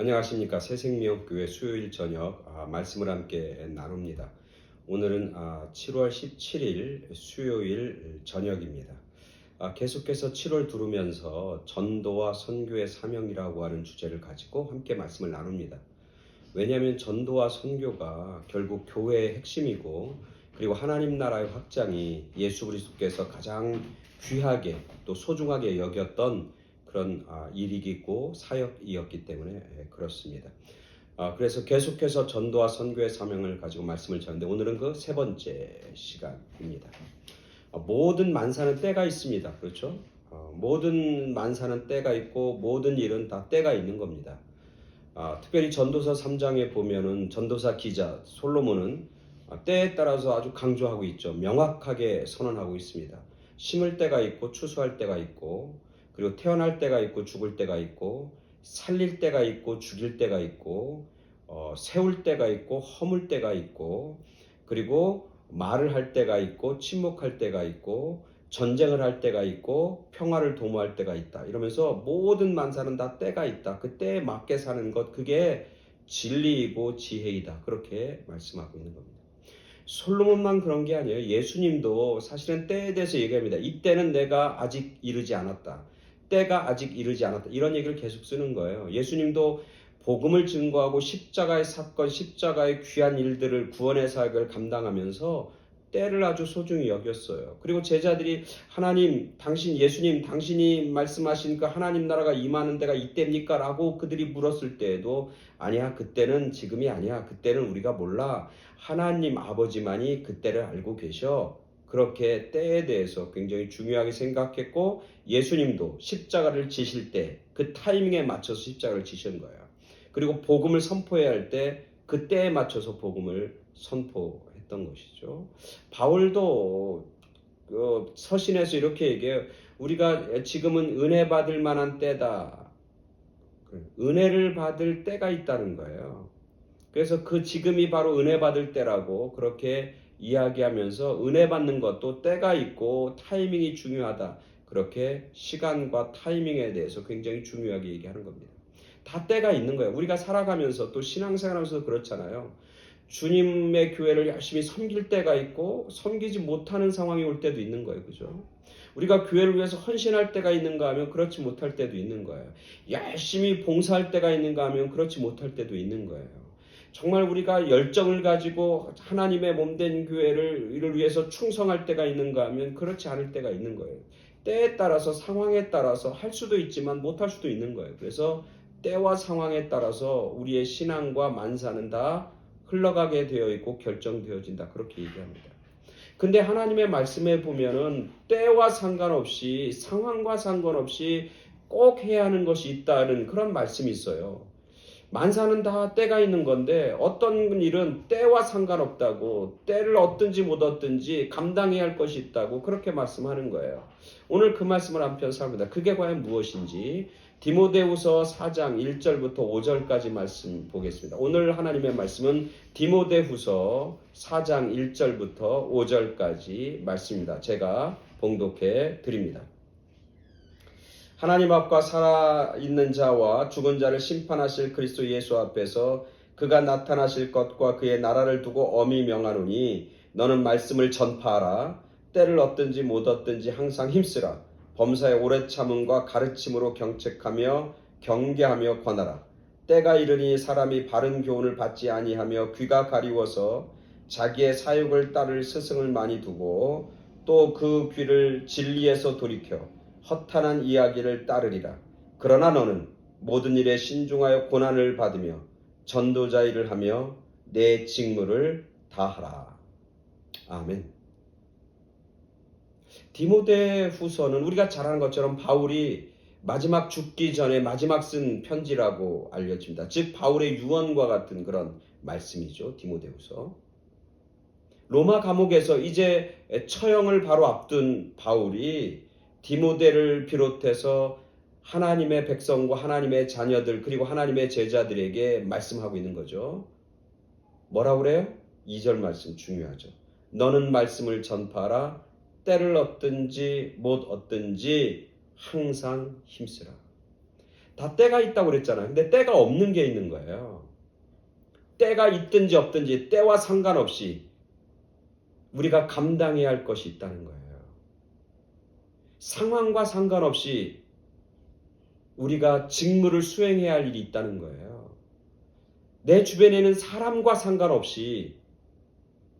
안녕하십니까. 새생명교회 수요일 저녁 말씀을 함께 나눕니다. 오늘은 7월 17일 수요일 저녁입니다. 계속해서 7월 두르면서 전도와 선교의 사명이라고 하는 주제를 가지고 함께 말씀을 나눕니다. 왜냐하면 전도와 선교가 결국 교회의 핵심이고, 그리고 하나님 나라의 확장이 예수 그리스도께서 가장 귀하게 또 소중하게 여겼던 그런 일이고 사역이었기 때문에 그렇습니다. 그래서 계속해서 전도와 선교의 사명을 가지고 말씀을 전하는데, 오늘은 그 세 번째 시간입니다. 모든 만사는 때가 있습니다. 그렇죠? 모든 만사는 때가 있고 모든 일은 다 때가 있는 겁니다. 특별히 전도서 3장에 보면은 전도사 기자 솔로몬은 때에 따라서 아주 강조하고 있죠. 명확하게 선언하고 있습니다. 심을 때가 있고 추수할 때가 있고, 그리고 태어날 때가 있고 죽을 때가 있고, 살릴 때가 있고 죽일 때가 있고, 세울 때가 있고 허물 때가 있고, 그리고 말을 할 때가 있고 침묵할 때가 있고, 전쟁을 할 때가 있고 평화를 도모할 때가 있다. 이러면서 모든 만사는 다 때가 있다. 그 때에 맞게 사는 것, 그게 진리이고 지혜이다. 그렇게 말씀하고 있는 겁니다. 솔로몬만 그런 게 아니에요. 예수님도 사실은 때에 대해서 얘기합니다. 이때는 내가 아직 이르지 않았다. 때가 아직 이르지 않았다. 이런 얘기를 계속 쓰는 거예요. 예수님도 복음을 증거하고 십자가의 사건, 십자가의 귀한 일들을, 구원의 사역을 감당하면서 때를 아주 소중히 여겼어요. 그리고 제자들이 하나님, 당신, 예수님, 당신이 말씀하신 그 하나님 나라가 임하는 데가 이때입니까? 라고 그들이 물었을 때에도 아니야, 그때는 지금이 아니야. 그때는 우리가 몰라. 하나님 아버지만이 그때를 알고 계셔. 그렇게 때에 대해서 굉장히 중요하게 생각했고, 예수님도 십자가를 지실 때 그 타이밍에 맞춰서 십자가를 지신 거예요. 그리고 복음을 선포해야 할 때 그 때에 맞춰서 복음을 선포했던 것이죠. 바울도 서신에서 이렇게 얘기해요. 우리가 지금은 은혜 받을 만한 때다. 은혜를 받을 때가 있다는 거예요. 그래서 그 지금이 바로 은혜 받을 때라고 그렇게 이야기하면서, 은혜 받는 것도 때가 있고 타이밍이 중요하다. 그렇게 시간과 타이밍에 대해서 굉장히 중요하게 얘기하는 겁니다. 다 때가 있는 거예요. 우리가 살아가면서 또 신앙생활하면서 그렇잖아요. 주님의 교회를 열심히 섬길 때가 있고 섬기지 못하는 상황이 올 때도 있는 거예요. 그죠? 우리가 교회를 위해서 헌신할 때가 있는가 하면 그렇지 못할 때도 있는 거예요. 열심히 봉사할 때가 있는가 하면 그렇지 못할 때도 있는 거예요. 정말 우리가 열정을 가지고 하나님의 몸된 교회를 위해서 충성할 때가 있는가 하면 그렇지 않을 때가 있는 거예요. 때에 따라서 상황에 따라서 할 수도 있지만 못할 수도 있는 거예요. 그래서 때와 상황에 따라서 우리의 신앙과 만사는 다 흘러가게 되어 있고 결정되어진다. 그렇게 얘기합니다. 근데 하나님의 말씀에 보면은 때와 상관없이, 상황과 상관없이 꼭 해야 하는 것이 있다는 그런 말씀이 있어요. 만사는 다 때가 있는 건데 어떤 일은 때와 상관없다고, 때를 얻든지 못 얻든지 감당해야 할 것이 있다고 그렇게 말씀하는 거예요. 오늘 그 말씀을 한편 살펴봅니다. 그게 과연 무엇인지 디모데후서 4장 1절부터 5절까지 말씀 보겠습니다. 오늘 하나님의 말씀은 디모데후서 4장 1절부터 5절까지 말씀입니다. 제가 봉독해 드립니다. 하나님 앞과 살아있는 자와 죽은 자를 심판하실 그리스도 예수 앞에서 그가 나타나실 것과 그의 나라를 두고 엄히 명하노니, 너는 말씀을 전파하라. 때를 얻든지 못 얻든지 항상 힘쓰라. 범사의 오래 참음과 가르침으로 경책하며 경계하며 권하라. 때가 이르니 사람이 바른 교훈을 받지 아니하며 귀가 가리워서 자기의 사욕을 따를 스승을 많이 두고, 또 그 귀를 진리에서 돌이켜 허탄한 이야기를 따르리라. 그러나 너는 모든 일에 신중하여 고난을 받으며 전도자 일을 하며 내 직무를 다하라. 아멘. 디모데후서는 우리가 잘 아는 것처럼 바울이 마지막 죽기 전에 마지막 쓴 편지라고 알려집니다. 즉 바울의 유언과 같은 그런 말씀이죠. 디모데후서. 로마 감옥에서 이제 처형을 바로 앞둔 바울이 디모데를 비롯해서 하나님의 백성과 하나님의 자녀들, 그리고 하나님의 제자들에게 말씀하고 있는 거죠. 뭐라고 그래요? 2절 말씀 중요하죠. 너는 말씀을 전파하라. 때를 얻든지 못 얻든지 항상 힘쓰라. 다 때가 있다고 그랬잖아요. 근데 때가 없는 게 있는 거예요. 때가 있든지 없든지 때와 상관없이 우리가 감당해야 할 것이 있다는 거예요. 상황과 상관없이 우리가 직무를 수행해야 할 일이 있다는 거예요. 내 주변에는 사람과 상관없이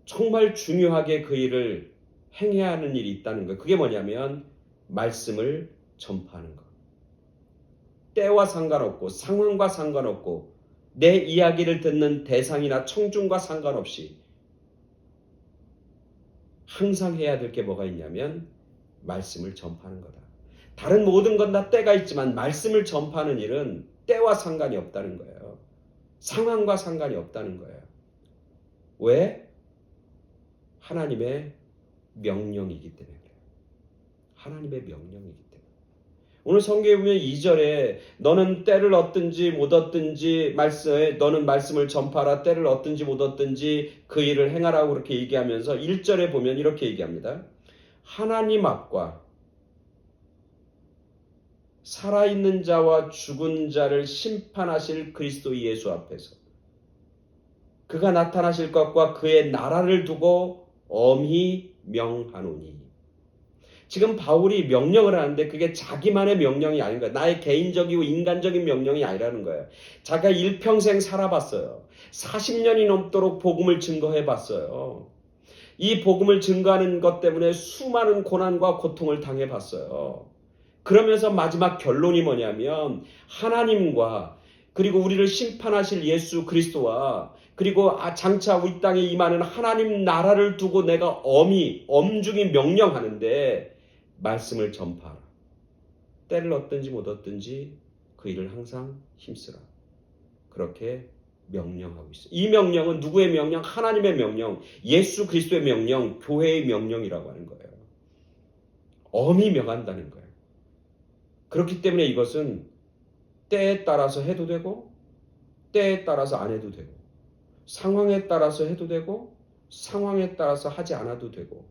정말 중요하게 그 일을 행해야 하는 일이 있다는 거예요. 그게 뭐냐면 말씀을 전파하는 것. 때와 상관없고 상황과 상관없고 내 이야기를 듣는 대상이나 청중과 상관없이 항상 해야 될 게 뭐가 있냐면 말씀을 전파하는 거다. 다른 모든 건 다 때가 있지만 말씀을 전파하는 일은 때와 상관이 없다는 거예요. 상황과 상관이 없다는 거예요. 왜? 하나님의 명령이기 때문에 그래요. 하나님의 명령이기 때문에. 오늘 성경에 보면 2절에 너는 때를 얻든지 못 얻든지 너는 말씀을 전파하라. 때를 얻든지 못 얻든지 그 일을 행하라고 그렇게 얘기하면서 1절에 보면 이렇게 얘기합니다. 하나님 앞과 살아있는 자와 죽은 자를 심판하실 그리스도 예수 앞에서 그가 나타나실 것과 그의 나라를 두고 엄히 명하노니. 지금 바울이 명령을 하는데 그게 자기만의 명령이 아닌 거예요. 나의 개인적이고 인간적인 명령이 아니라는 거예요. 자기가 일평생 살아봤어요. 40년이 넘도록 복음을 증거해봤어요. 이 복음을 증거하는 것 때문에 수많은 고난과 고통을 당해봤어요. 그러면서 마지막 결론이 뭐냐면 하나님과 그리고 우리를 심판하실 예수 그리스도와 그리고 장차 우리 땅에 임하는 하나님 나라를 두고 내가 엄중히 명령하는데 말씀을 전파하라. 때를 얻든지 못 얻든지 그 일을 항상 힘쓰라. 그렇게 명령하고 있어요. 이 명령은 누구의 명령? 하나님의 명령, 예수 그리스도의 명령, 교회의 명령이라고 하는 거예요. 엄히 명한다는 거예요. 그렇기 때문에 이것은 때에 따라서 해도 되고 때에 따라서 안 해도 되고 상황에 따라서 해도 되고 상황에 따라서 하지 않아도 되고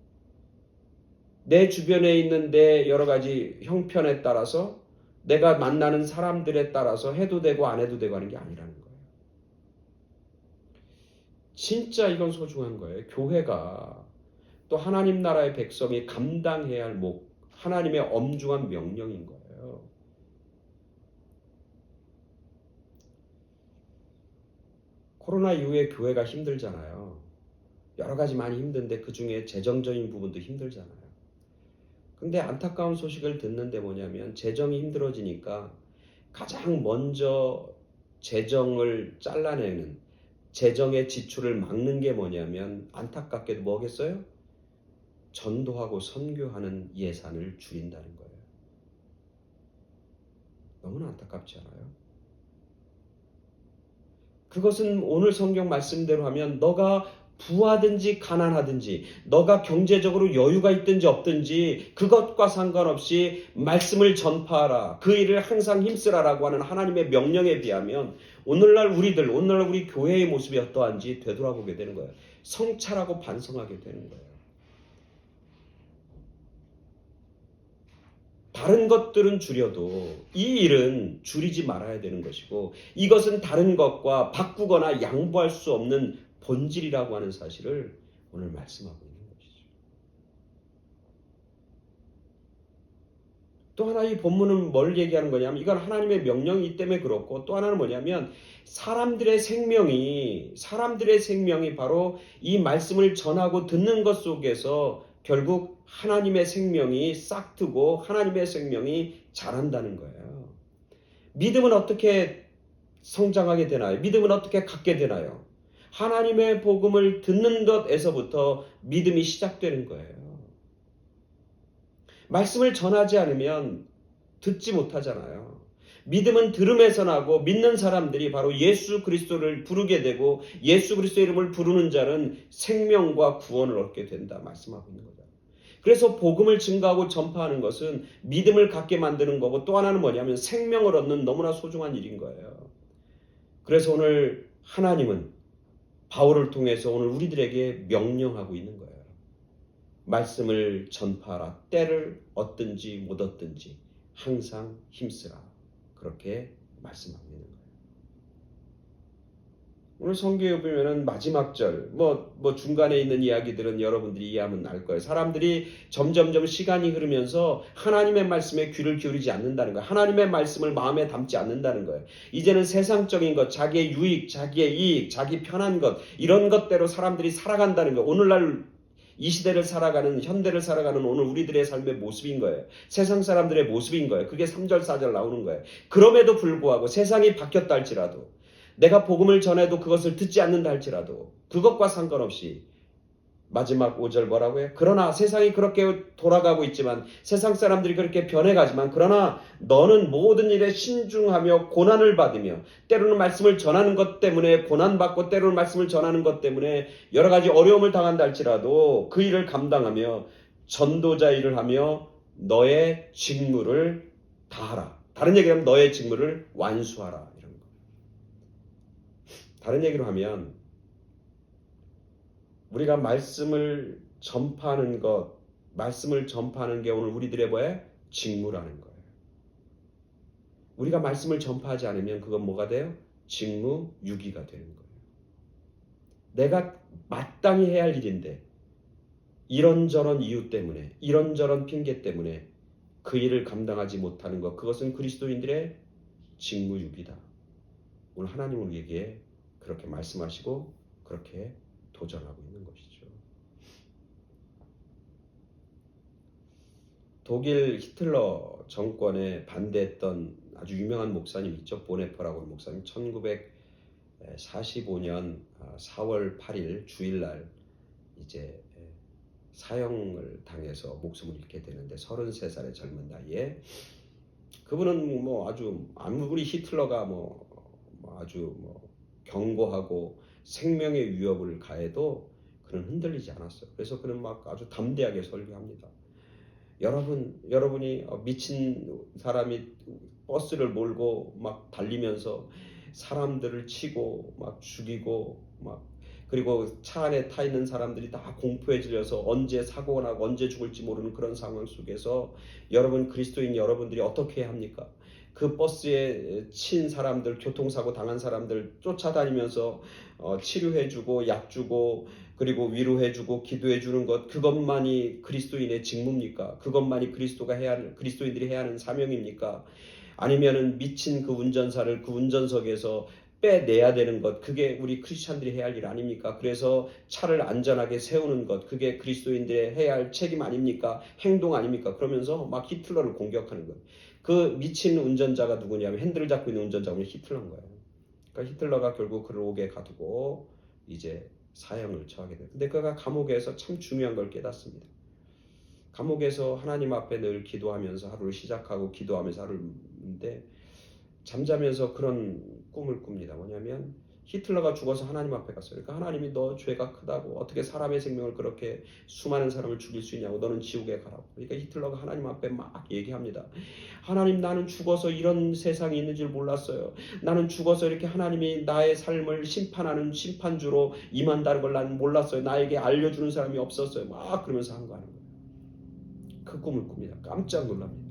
내 주변에 있는 내 여러 가지 형편에 따라서 내가 만나는 사람들에 따라서 해도 되고 안 해도 되고 하는 게 아니라는 거예요. 진짜 이건 소중한 거예요. 교회가 또 하나님 나라의 백성이 감당해야 할 하나님의 엄중한 명령인 거예요. 코로나 이후에 교회가 힘들잖아요. 여러 가지 많이 힘든데 그 중에 재정적인 부분도 힘들잖아요. 근데 안타까운 소식을 듣는데 뭐냐면 재정이 힘들어지니까 가장 먼저 재정을 잘라내는 재정의 지출을 막는 게 뭐냐면 안타깝게도 뭐겠어요? 전도하고 선교하는 예산을 줄인다는 거예요. 너무나 안타깝지 않아요? 그것은 오늘 성경 말씀대로 하면 너가 부하든지 가난하든지 너가 경제적으로 여유가 있든지 없든지 그것과 상관없이 말씀을 전파하라. 그 일을 항상 힘쓰라라고 하는 하나님의 명령에 비하면 오늘날 우리 교회의 모습이 어떠한지 되돌아보게 되는 거예요. 성찰하고 반성하게 되는 거예요. 다른 것들은 줄여도 이 일은 줄이지 말아야 되는 것이고 이것은 다른 것과 바꾸거나 양보할 수 없는 본질이라고 하는 사실을 오늘 말씀하고 있는 것이죠. 또 하나 이 본문은 뭘 얘기하는 거냐면 이건 하나님의 명령이기 때문에 그렇고 또 하나는 뭐냐면 사람들의 생명이 바로 이 말씀을 전하고 듣는 것 속에서 결국 하나님의 생명이 싹트고 하나님의 생명이 자란다는 거예요. 믿음은 어떻게 성장하게 되나요? 믿음은 어떻게 갖게 되나요? 하나님의 복음을 듣는 것에서부터 믿음이 시작되는 거예요. 말씀을 전하지 않으면 듣지 못하잖아요. 믿음은 들음에서 나고 믿는 사람들이 바로 예수 그리스도를 부르게 되고 예수 그리스도의 이름을 부르는 자는 생명과 구원을 얻게 된다 말씀하고 있는 거죠. 그래서 복음을 증거하고 전파하는 것은 믿음을 갖게 만드는 거고 또 하나는 뭐냐면 생명을 얻는 너무나 소중한 일인 거예요. 그래서 오늘 하나님은 바울을 통해서 오늘 우리들에게 명령하고 있는 거예요. 말씀을 전파하라. 때를 얻든지 못 얻든지 항상 힘쓰라. 그렇게 말씀 안 믿는 거예요. 오늘 성경에 보면은 마지막 절, 중간에 있는 이야기들은 여러분들이 이해하면 알 거예요. 사람들이 점점점 시간이 흐르면서 하나님의 말씀에 귀를 기울이지 않는다는 거예요. 하나님의 말씀을 마음에 담지 않는다는 거예요. 이제는 세상적인 것, 자기의 유익, 자기의 이익, 자기 편한 것, 이런 것대로 사람들이 살아간다는 거예요. 오늘날 이 시대를 살아가는, 현대를 살아가는 오늘 우리들의 삶의 모습인 거예요. 세상 사람들의 모습인 거예요. 그게 3절, 4절 나오는 거예요. 그럼에도 불구하고 세상이 바뀌었다 할지라도, 내가 복음을 전해도 그것을 듣지 않는다 할지라도, 그것과 상관없이 마지막 5절 뭐라고요? 그러나 세상이 그렇게 돌아가고 있지만, 세상 사람들이 그렇게 변해가지만, 그러나 너는 모든 일에 신중하며 고난을 받으며, 때로는 말씀을 전하는 것 때문에 고난받고, 때로는 말씀을 전하는 것 때문에 여러 가지 어려움을 당한다 할지라도 그 일을 감당하며 전도자 일을 하며 너의 직무를 다하라. 다른 얘기로 하면 너의 직무를 완수하라, 이런 거. 다른 얘기로 하면 우리가 말씀을 전파하는 것, 말씀을 전파하는 게 오늘 우리들의 뭐예요? 직무라는 거예요. 우리가 말씀을 전파하지 않으면 그건 뭐가 돼요? 직무 유기가 되는 거예요. 내가 마땅히 해야 할 일인데 이런저런 이유 때문에, 이런저런 핑계 때문에 그 일을 감당하지 못하는 것, 그것은 그리스도인들의 직무 유기다. 오늘 하나님은 우리에게 그렇게 말씀하시고 그렇게 도전하고 있는 것이죠. 독일 히틀러 정권에 반대했던 아주 유명한 목사님 있죠. 보네퍼라고 하는 목사님. 1945년 4월 8일 주일날 이제 사형을 당해서 목숨을 잃게 되는데, 33살의 젊은 나이에. 그분은 아무리 히틀러가 아주 경고하고 생명의 위협을 가해도 그는 흔들리지 않았어요. 그래서 그는 아주 담대하게 설교합니다. 여러분이 미친 사람이 버스를 몰고 달리면서 사람들을 치고 죽이고 그리고 차 안에 타 있는 사람들이 다 공포에 질려서 언제 사고가 나고 언제 죽을지 모르는 그런 상황 속에서 그리스도인 여러분들이 어떻게 해야 합니까? 그 버스에 친 사람들, 교통사고 당한 사람들 쫓아다니면서 치료해주고 약 주고 그리고 위로해주고 기도해주는 것, 그것만이 그리스도인의 직무입니까? 그것만이 그리스도인들이 해야 하는 사명입니까? 아니면은 미친 그 운전사를 그 운전석에서 빼내야 되는 것, 그게 우리 크리스찬들이 해야 할 일 아닙니까? 그래서 차를 안전하게 세우는 것, 그게 그리스도인들의 해야 할 책임 아닙니까? 행동 아닙니까? 그러면서 히틀러를 공격하는 거예요. 그 미친 운전자가 누구냐면, 핸들을 잡고 있는 운전자가 히틀러인 거예요. 그러니까 히틀러가 결국 그를 옥에 가두고 이제 사형을 처하게 돼요. 근데 그가 감옥에서 참 중요한 걸 깨닫습니다. 감옥에서 하나님 앞에 늘 기도하면서 하루를 시작하고 기도하면서 하루인데, 잠자면서 그런 꿈을 꿉니다. 뭐냐면 히틀러가 죽어서 하나님 앞에 갔어요. 그러니까 하나님이 너 죄가 크다고, 어떻게 사람의 생명을 그렇게 수많은 사람을 죽일 수 있냐고, 너는 지옥에 가라고. 그러니까 히틀러가 하나님 앞에 얘기합니다. 하나님, 나는 죽어서 이런 세상이 있는 줄 몰랐어요. 나는 죽어서 이렇게 하나님이 나의 삶을 심판하는 심판주로 임한다는 걸 나는 몰랐어요. 나에게 알려주는 사람이 없었어요. 그러면서 한거하는 거예요. 그 꿈을 꿉니다. 깜짝 놀랍니다.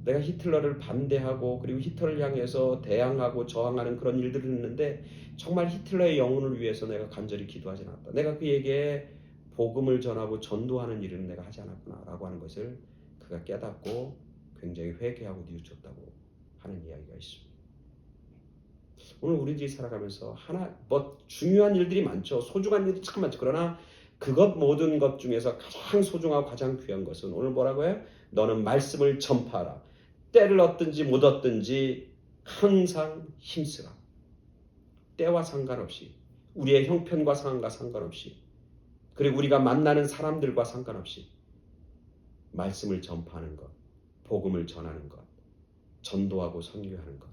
내가 히틀러를 반대하고 그리고 히틀러를 향해서 대항하고 저항하는 그런 일들을 했는데, 정말 히틀러의 영혼을 위해서 내가 간절히 기도하지 않았다. 내가 그에게 복음을 전하고 전도하는 일은 내가 하지 않았구나 라고 하는 것을 그가 깨닫고 굉장히 회개하고 뉘우쳤다고 하는 이야기가 있습니다. 오늘 우리들이 살아가면서 중요한 일들이 많죠. 소중한 일들이 참 많죠. 그러나 그것 모든 것 중에서 가장 소중하고 가장 귀한 것은 오늘 뭐라고 해요? 너는 말씀을 전파하라. 때를 얻든지 못 얻든지 항상 힘쓰라. 때와 상관없이, 우리의 형편과 상황과 상관없이, 그리고 우리가 만나는 사람들과 상관없이 말씀을 전파하는 것, 복음을 전하는 것, 전도하고 선교하는 것,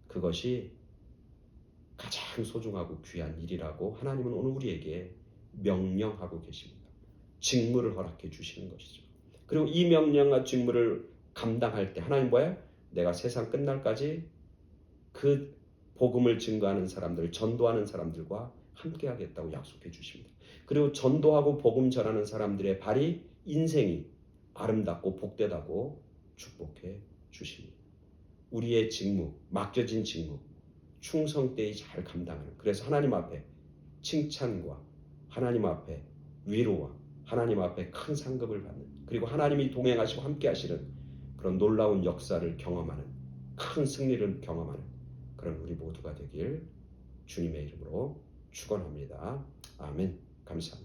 그것이 가장 소중하고 귀한 일이라고 하나님은 오늘 우리에게 명령하고 계십니다. 직무를 허락해 주시는 것이죠. 그리고 이 명령과 직무를 감당할 때 하나님 뭐예요? 내가 세상 끝날까지 그 복음을 증거하는 사람들, 전도하는 사람들과 함께 하겠다고 약속해 주십니다. 그리고 전도하고 복음 전하는 사람들의 인생이 아름답고 복되다고 축복해 주십니다. 우리의 직무, 맡겨진 직무, 충성되이 잘 감당하는, 그래서 하나님 앞에 칭찬과 하나님 앞에 위로와 하나님 앞에 큰 상급을 받는, 그리고 하나님이 동행하시고 함께 하시는 그런 놀라운 역사를 경험하는, 큰 승리를 경험하는 그런 우리 모두가 되길 주님의 이름으로 축원합니다. 아멘. 감사합니다.